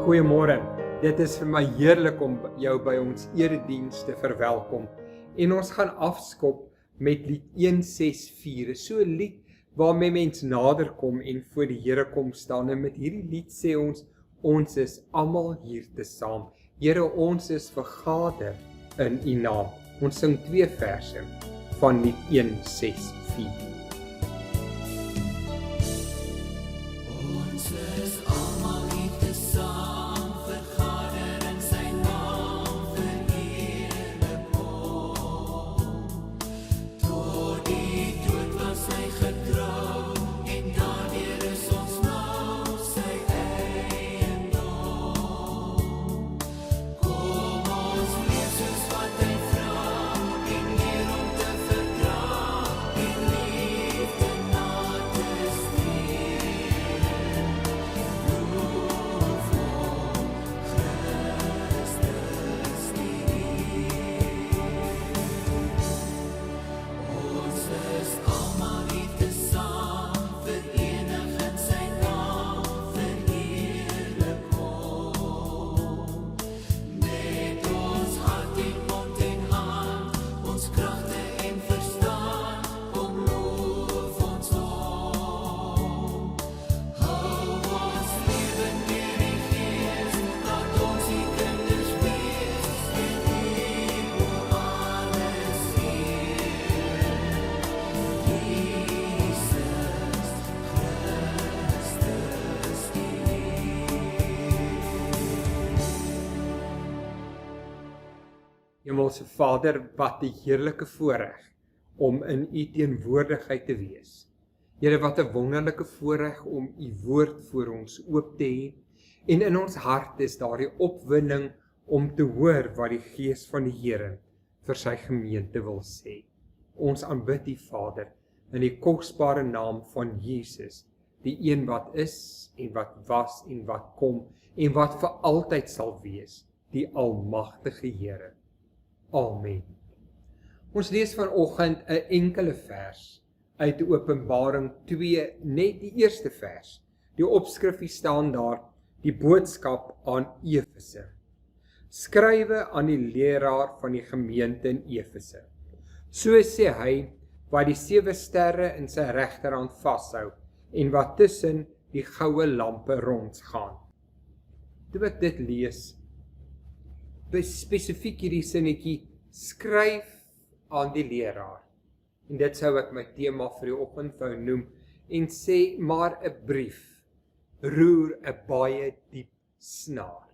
Goeiemôre, dit is vir my heerlik om jou by ons erediens te verwelkom. En ons gaan afskop met lied 164, so 'n lied waarmee mens nader kom en voor die Here kom staan. En met hierdie lied sê ons is almal hier te saam. Here, ons is vergader in U naam. Ons sing 2 verse van lied 164. Hemelse Vader, wat 'n heerlike voorreg om in U teenwoordigheid te wees. Here, wat 'n wonderlike voorreg om U woord voor ons oop te hê. En in ons hart is daar die opwinding om te hoor wat die Gees van die Here vir sy gemeente wil sê. Ons aanbid U, Vader, in die kosbare naam van Jesus, die een wat is en wat was en wat kom en wat vir altyd sal wees, die almagtige Here. Amen. Ons lees vanoggend 'n enkele vers uit Openbaring 2, net die eerste vers. Die opskrifie staan daar, die boodskap aan Efese. Skrywe aan die leraar van die gemeente in Efese. So sê hy wat die 7 sterre in sy regterhand vashou en wat tussen die goue lampe rondgaan. Toe ek dit lees, spesifiek hierdie sinnetjie, skryf aan die leraar. En dit sou ek my tema vir die oggend wou noem, en sê maar 'n brief roer 'n baie diep snaar.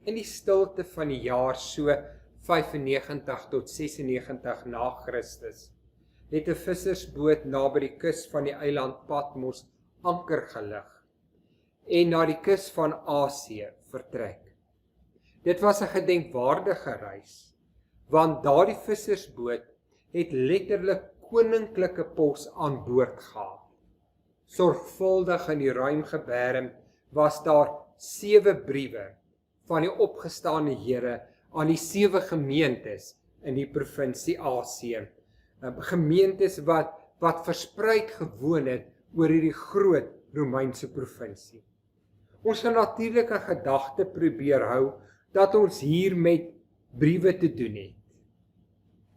In die stilte van die jaar so 95 tot 96 na Christus, het 'n vissersboot naby die kus van die eiland Patmos anker gelig en na die kus van Asië vertrek. Dit was 'n gedenkwaardige reis, want daardie vissersboot het letterlik koninklike pos aan boord gehad. Sorgvuldig in die ruim geberm was daar 7 briewe van die opgestane Here aan die 7 gemeentes in die provinsie Asië. Gemeentes wat verspreid gewoon het oor hierdie groot Romeinse provinsie. Ons gaan natuurlik 'n gedagte probeer hou dat ons hier met briewe te doen het.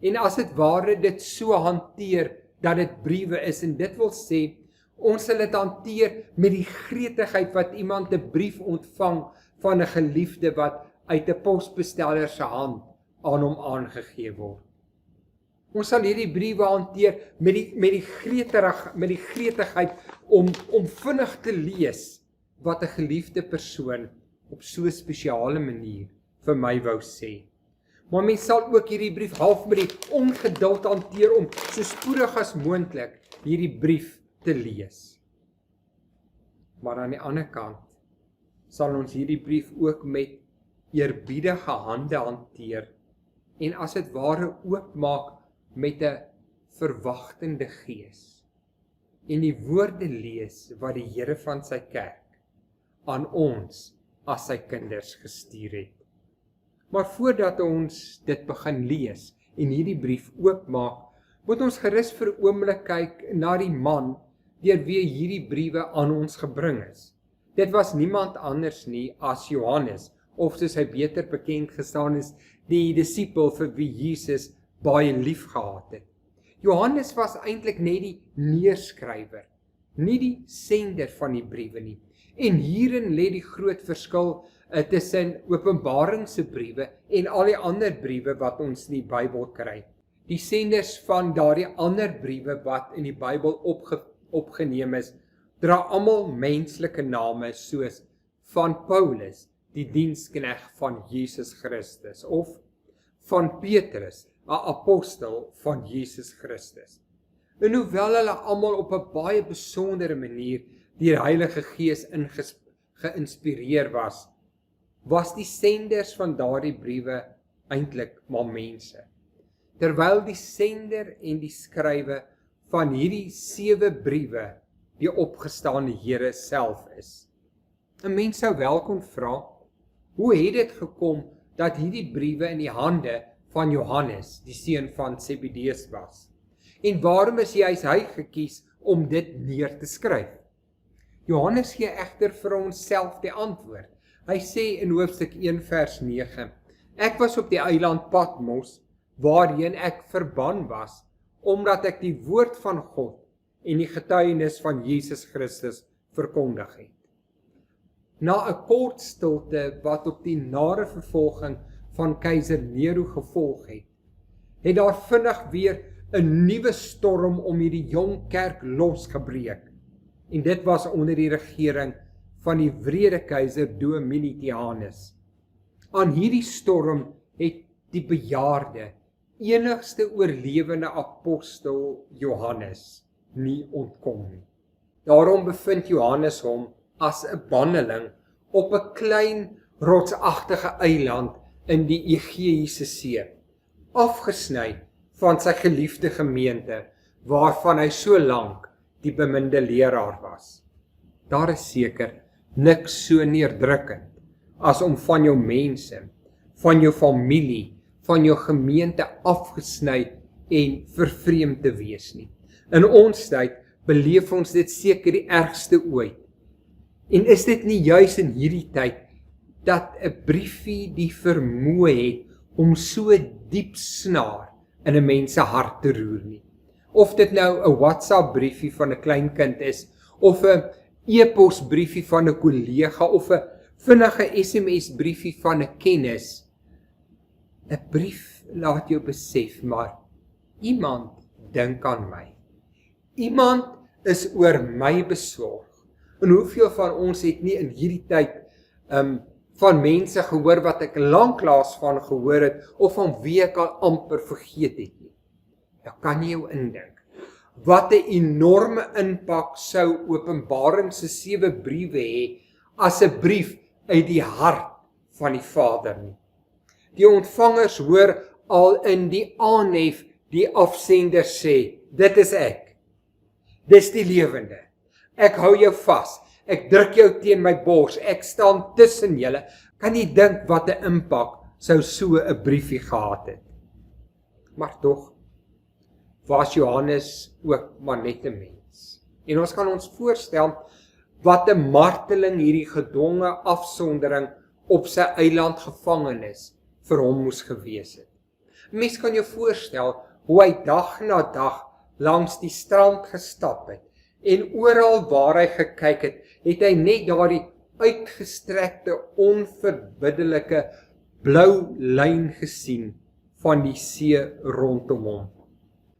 En as dit ware dit so hanteer dat dit briewe is, en dit wil sê, ons sal dit hanteer met die gretigheid wat iemand 'n brief ontvang van 'n geliefde wat uit 'n posbesteller se hand aan hom aangegee word. Ons sal hierdie briewe hanteer met die gretigheid om vinnig te lees wat 'n geliefde persoon op so 'n spesiale manier vir my wou sê. Maar mens sal ook hierdie brief half met die ongeduld hanteer om so spoedig as moontlik hierdie brief te lees. Maar aan die ander kant sal ons hierdie brief ook met eerbiedige hande hanteer en as dit ware oopmaak met 'n verwagtende gees en die woorde lees wat die Here van sy kerk aan ons as sy kinders gestuur het. Maar voordat ons dit begin lees en hierdie brief oopmaak, moet ons gerus vir 'n oomblik kyk na die man deur wie hierdie briewe aan ons gebring is. Dit was niemand anders nie as Johannes, of soos hy beter bekend gestaan is, die disipel vir wie Jesus baie lief gehad het. Johannes was eintlik net die neerskrywer, nie die sender van die briewe nie. En hierin lê die groot verskil tussen Openbaring se briewe en al die ander briewe wat ons in die Bybel kry. Die senders van daardie ander briewe wat in die Bybel opgeneem is, dra almal menslike name soos van Paulus, die diensknegt van Jesus Christus, of van Petrus, 'n apostel van Jesus Christus. En hoewel hulle almal op 'n baie besondere manier deur die Heilige Gees geïnspireer was die senders van daardie briewe eintlik maar mense. Terwyl die sender en die skrywe van hierdie 7 briewe die opgestane Here self is. 'n Mens sou wel kon vra, hoe het dit gekom dat hierdie briewe in die hande van Johannes, die seun van Zebedeus was? En waarom is hy gekies om dit neer te skryf? Johannes gee egter vir ons self die antwoord. Hy sê in hoofstuk 1 vers 9, ek was op die eiland Patmos, waarheen ek verban was, omdat ek die woord van God en die getuienis van Jesus Christus verkondig het. Na 'n kort stilte wat op die nare vervolging van keiser Nero gevolg het daar vinnig weer 'n nuwe storm om hierdie jong kerk losgebreek. En dit was onder die regering van die wrede keiser Domitianus. Aan hierdie storm het die bejaarde, enigste oorlewende apostel Johannes nie ontkom nie. Daarom bevind Johannes hom as 'n banneling op 'n klein rotsagtige eiland in die Egeïese See, afgesny van sy geliefde gemeente, waarvan hy so lank die beminde leraar was. Daar is seker niks so neerdrukkend as om van jou mense, van jou familie, van jou gemeente afgesny en vervreemd te wees nie. In ons tyd beleef ons dit seker die ergste ooit. En is dit nie juis in hierdie tyd dat 'n briefie die vermoë het om so diep snaar in 'n mens se hart te roer nie? Of dit nou 'n WhatsApp briefie van 'n klein kind is, of 'n e-pos briefie van 'n kollega, of 'n vinnige SMS briefie van 'n kennis. 'n Brief laat jou besef, maar iemand dink aan my. Iemand is oor my besorg. En hoeveel van ons het nie in hierdie tyd van mense gehoor wat ek lanklaas van gehoor het, of van wie ek al amper vergeet het nie. Nou kan jy jou indink, wat 'n enorme impak sou Openbaring se 7 briewe hê, as 'n brief uit die hart van die Vader nie. Die ontvangers hoor al in die aanhef die afsender sê, dit is ek. Dis die lewende. Ek hou jou vas. Ek druk jou teen my bors. Ek staan tussen julle. Kan jy dink wat 'n impak sou so 'n briefie gehad het? Maar tog was Johannes ook maar net 'n mens. En ons kan ons voorstel wat 'n marteling hierdie gedwonge afsondering op sy eiland gevangenis vir hom moes gewees het. Mens kan jou voorstel hoe hy dag na dag langs die strand gestap het, en oral waar hy gekyk het, het hy net daardie uitgestrekte, onverbiddelike blou lyn gesien van die see rondom hom.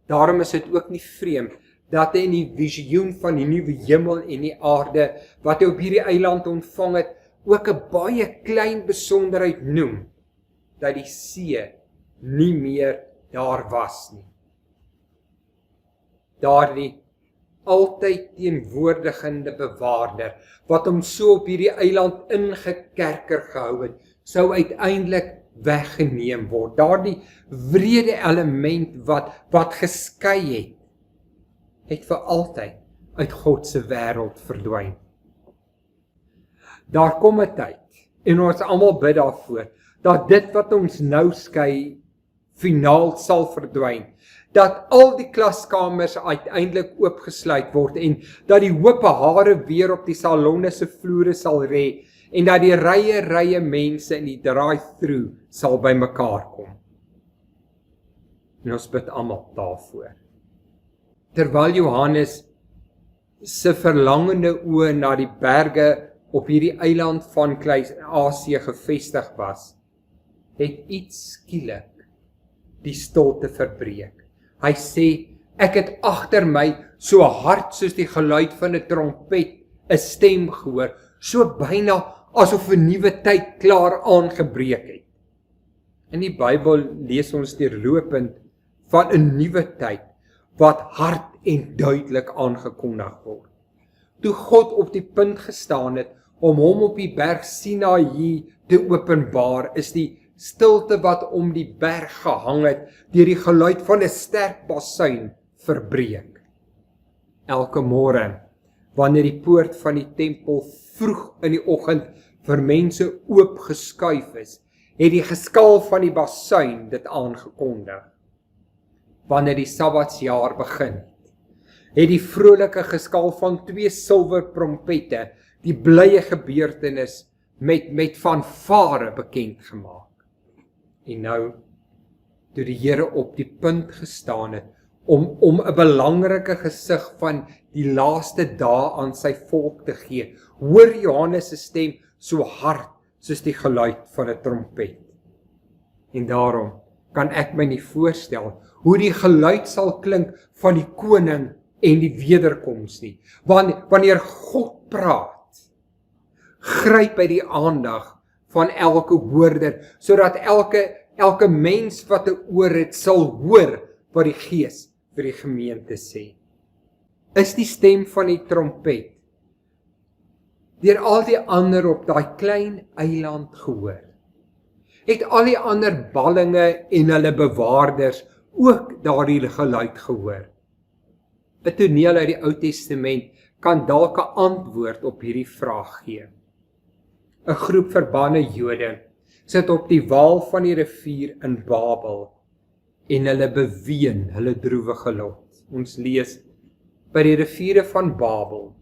Daarom is dit ook nie vreemd dat hy in die visioen van die nuwe hemel en die aarde wat hy op hierdie eiland ontvang het, ook 'n baie klein besonderheid noem, dat die see nie meer daar was nie. Daardie altyd teenwoordigende bewaarder, wat hom so op hierdie eiland ingekerker gehou het, sou uiteindelik weggeneem word. Daardie wrede element wat geskei het vir altyd uit God se wêreld verdwyn. Daar kom 'n tyd, en ons almal bid daarvoor, dat dit wat ons nou skei finaal sal verdwyn, dat al die klaskamers uiteindelik oopgesluit word en dat die hoope hare weer op die salonne se vloere sal rê en dat die rye mense in die drive-thru sal bymekaar kom. En ons bid almal daarvoor. Terwyl Johannes se verlangende oë na die berge op hierdie eiland van Klein-Asië gevestig was, het iets skielik die stilte verbreek. Hy sê, ek het agter my so hard soos die geluid van 'n trompet 'n stem gehoor, so byna asof 'n nuwe tyd klaar aangebreek het. In die Bybel lees ons deurlopend van 'n nuwe tyd wat hard en duidelik aangekondig word. Toe God op die punt gestaan het om hom op die berg Sinaï te openbaar, is die stilte wat om die berg gehang het deur die geluid van 'n sterk basuin verbreek. Elke môre, wanneer die poort van die tempel vroeg in die oggend vir mense oop geskuif is, het die geskaal van die basuin dit aangekondig. Wanneer die Sabbatsjaar begin, het die vrolike geskaal van 2 silwer trompette die blye gebeurtenis met fanfare bekend gemaak. En nou, toe die Here op die punt gestaan het om 'n belangrike gesig van die laaste dae aan sy volk te gee, hoor Johannes se stem so hard soos die geluid van 'n trompet. En daarom kan ek my nie voorstel hoe die geluid sal klink van die koning en die wederkoms nie. Wanneer God praat, gryp hy die aandag van elke hoorder, sodat elke mens wat 'n oor het, sal hoor wat die Gees vir die gemeente sê. Is die stem van die trompet deur al die ander op daai klein eiland gehoor? Het al die ander ballinge en hulle bewaarders ook daardie geluid gehoor? 'n Toneel uit die Ou Testament kan dalk 'n antwoord op hierdie vraag gee. 'n Groep verbane Jode sit op die wal van die rivier in Babel en hulle beween hulle droewige lot. Ons lees by die riviere van Babel,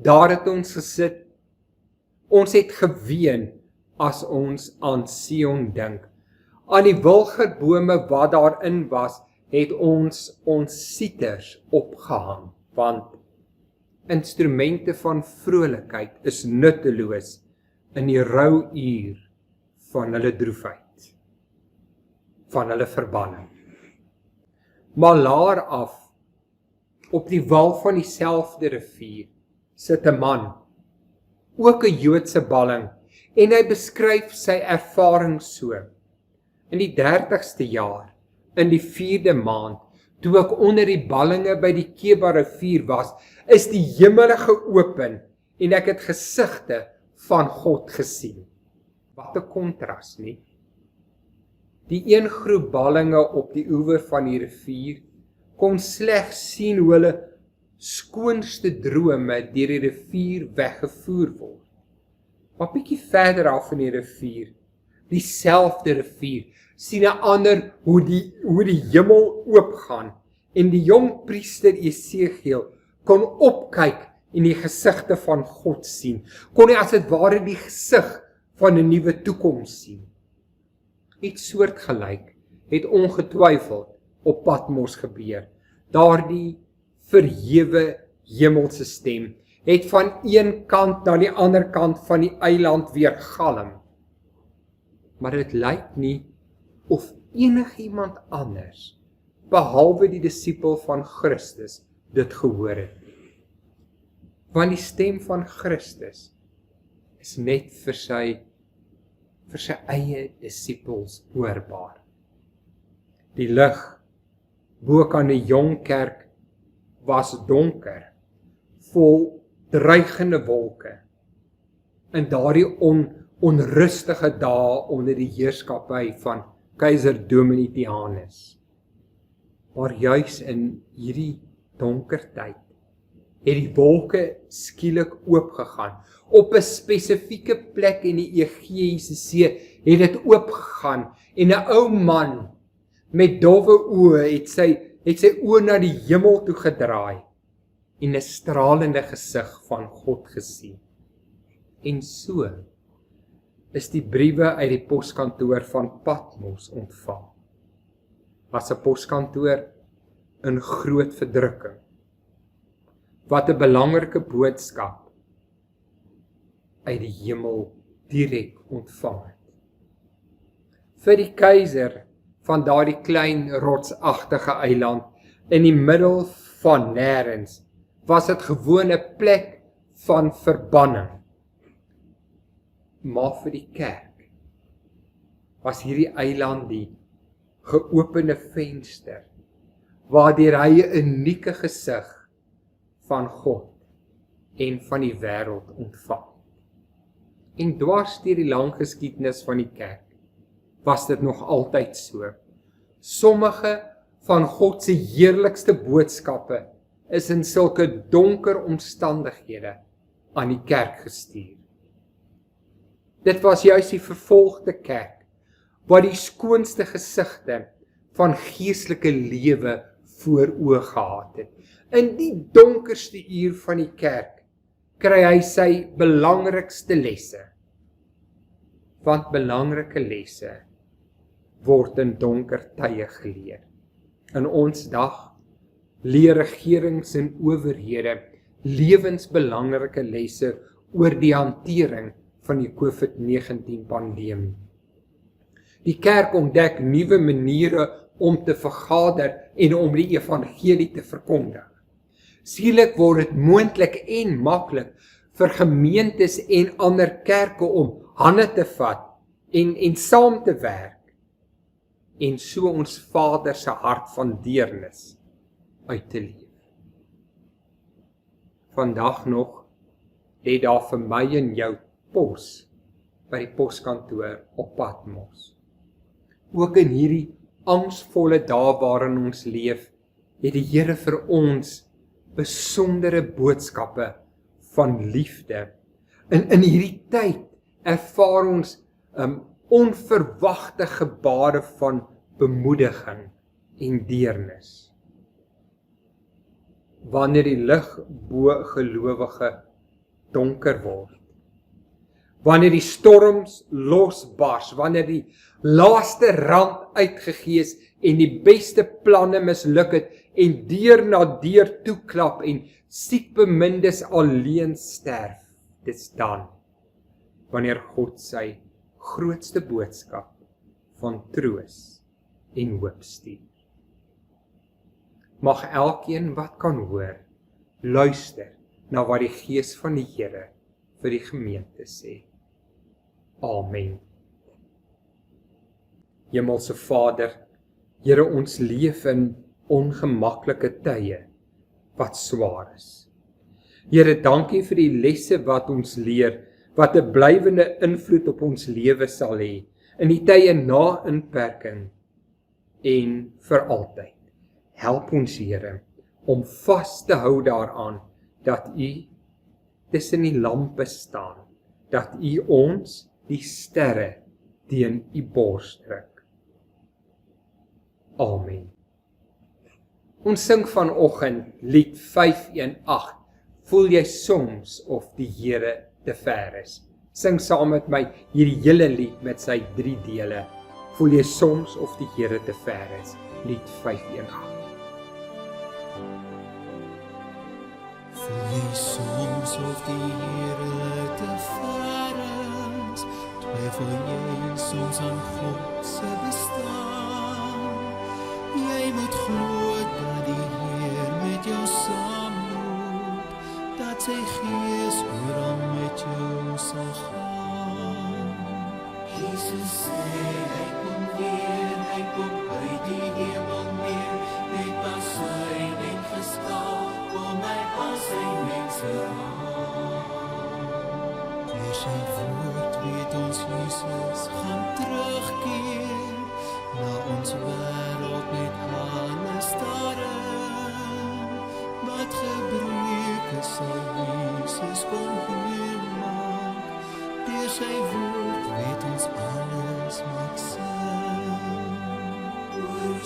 daar het ons gesit, ons het geween as ons aan Sion dink. Aan die wilgerbome wat daarin was, het ons siters opgehang, want instrumente van vrolikheid is nutteloos in die rou uur van hulle droefheid, van hulle verbanning. Maar laer af, op die wal van dieselfde rivier, sit 'n man, ook 'n Joodse balling, en hy beskryf sy ervaring so. In die 30ste jaar, in die 4de maand, toe ek onder die ballinge by die Keba rivier was, is die hemele geopen en ek het gesigte van God gesien. Wat 'n kontras, nie? Die een groep ballinge op die oewer van die rivier kon slegs sien hoe hulle skoonste drome deur die rivier weggevoer word. Maar bietjie verder af in die rivier, dieselfde rivier, sien 'n ander hoe die hemel oopgaan en die jong priester Esegiel kon opkyk en die gesigte van God sien. Kon hy as dit ware die gesig van 'n nuwe toekoms sien. Iets soortgelyk het ongetwyfeld op Patmos gebeur. Daardie verhewe hemelse stem het van een kant na die ander kant van die eiland weer galm. Maar dit lyk nie of enigiemand anders, behalwe die disipel van Christus, dit gehoor het. Want die stem van Christus is net vir sy eie disipels hoorbaar. Die lig bo aan die jong kerk was donker, vol dreigende wolke. In daardie onrustige dae onder die heerskappy van keiser Domitianus. Maar juis in hierdie donker tyd het die wolke skielik oopgegaan. Op 'n spesifieke plek in die Egeïese See het dit oopgegaan en 'n ou man Met dowwe oë het sy oë na die hemel toe gedraai en 'n stralende gesig van God gesien. En so is die briewe uit die poskantoor van Patmos ontvang. Was 'n poskantoor in groot verdrukking. Wat 'n belangrike boodskap uit die hemel direk ontvang het. Vir die keiser van daardie klein rotsagtige eiland in die middel van nêrens was dit gewoon 'n plek van verbanning. Maar vir die kerk was hierdie eiland die geopende venster waardeur hy 'n unieke gesig van God en van die wêreld ontvang. En dwars deur die lang geskiedenis van die kerk was dit nog altyd so. Sommige van God se heerlikste boodskappe is in sulke donker omstandighede aan die kerk gestuur. Dit was juis die vervolgde kerk wat die skoonste gesigte van geestelike lewe voor oë gehad het. In die donkerste uur van die kerk kry hy sy belangrikste lesse. Want belangrike lesse word in donker tye geleer. In ons dag leer regerings en owerhede lewensbelangrike lesse oor die hantering van die COVID-19 pandemie. Die kerk ontdek nuwe maniere om te vergader en om die evangelie te verkondig. Skielik word dit moontlik en maklik vir gemeentes en ander kerke om hande te vat en saam te werk en so ons Vader se hart van deernis uit te leef. Vandag nog lê daar vir my en jou pos by die poskantoor op Patmos. Ook in hierdie angsvolle dae waarin ons leef, het die Here vir ons besondere boodskappe van liefde. In hierdie tyd ervaar ons onverwagte gebare van bemoediging en deernis. Wanneer die lig bo gelowige donker word, wanneer die storms losbars, wanneer die laaste rand uitgegee is en die beste planne misluk het en deur na deur toeklap en siekbemindes alleen sterf, dis dan wanneer God sy grootste boodskap van troos en hoop stuur. Mag elkeen wat kan hoor, luister na wat die Gees van die Here vir die gemeente sê. Amen. Hemelse Vader, Here, ons leef in ongemaklike tye wat swaar is. Here, dankie vir die lesse wat ons leer, wat 'n blywende invloed op ons lewe sal hê, in die tye na inperking en vir altyd. Help ons, Here, om vas te hou daaraan, dat U tussen die lampe staan, dat U ons die sterre teen U bors druk. Amen. Ons sing vanoggend lied 518, voel jy soms of die Here te ver is. Sing saam met my hierdie hele lied met sy 3 dele. Voel jy soms of die Here te ver is. Lied 518. Voel jy soms of die Here te ver is. Twyfel jy soms aan God se bestaan. Jy moet glo dat die Heer met jou saamloop, dat sy Gees oral met jou sal gaan. Jesus sê, hy kom weer, hy kom uit die hemel neer, net pas hy net geskaal, kom hy as sy mense haal. Deur sy woord weet ons Jesus gaan terugkeer, na ons wêreld met alles daarin, wat gebreek is sal Jesus kom heel maak, deur sy woord weet ons alles maak sin. Oor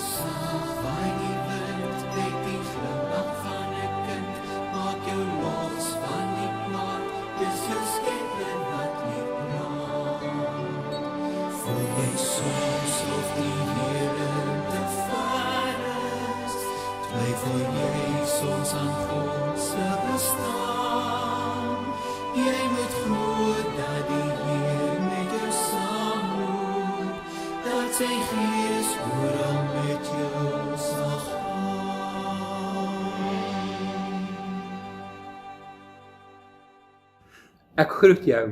Jy soms of die Here te ver is, twyfel jy soms aan God se bestaan. Jy moet glo dat die Heer met jou saamloop, dat sy Gees oral met jou sal gaan. Ek groet jou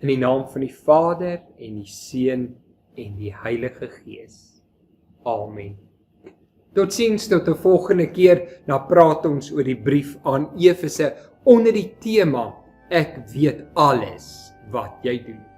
in die naam van die Vader en die Seun en die Heilige Gees. Amen. Totsiens tot 'n volgende keer, dan praat ons oor die brief aan Efese onder die tema Ek weet alles wat jy doen.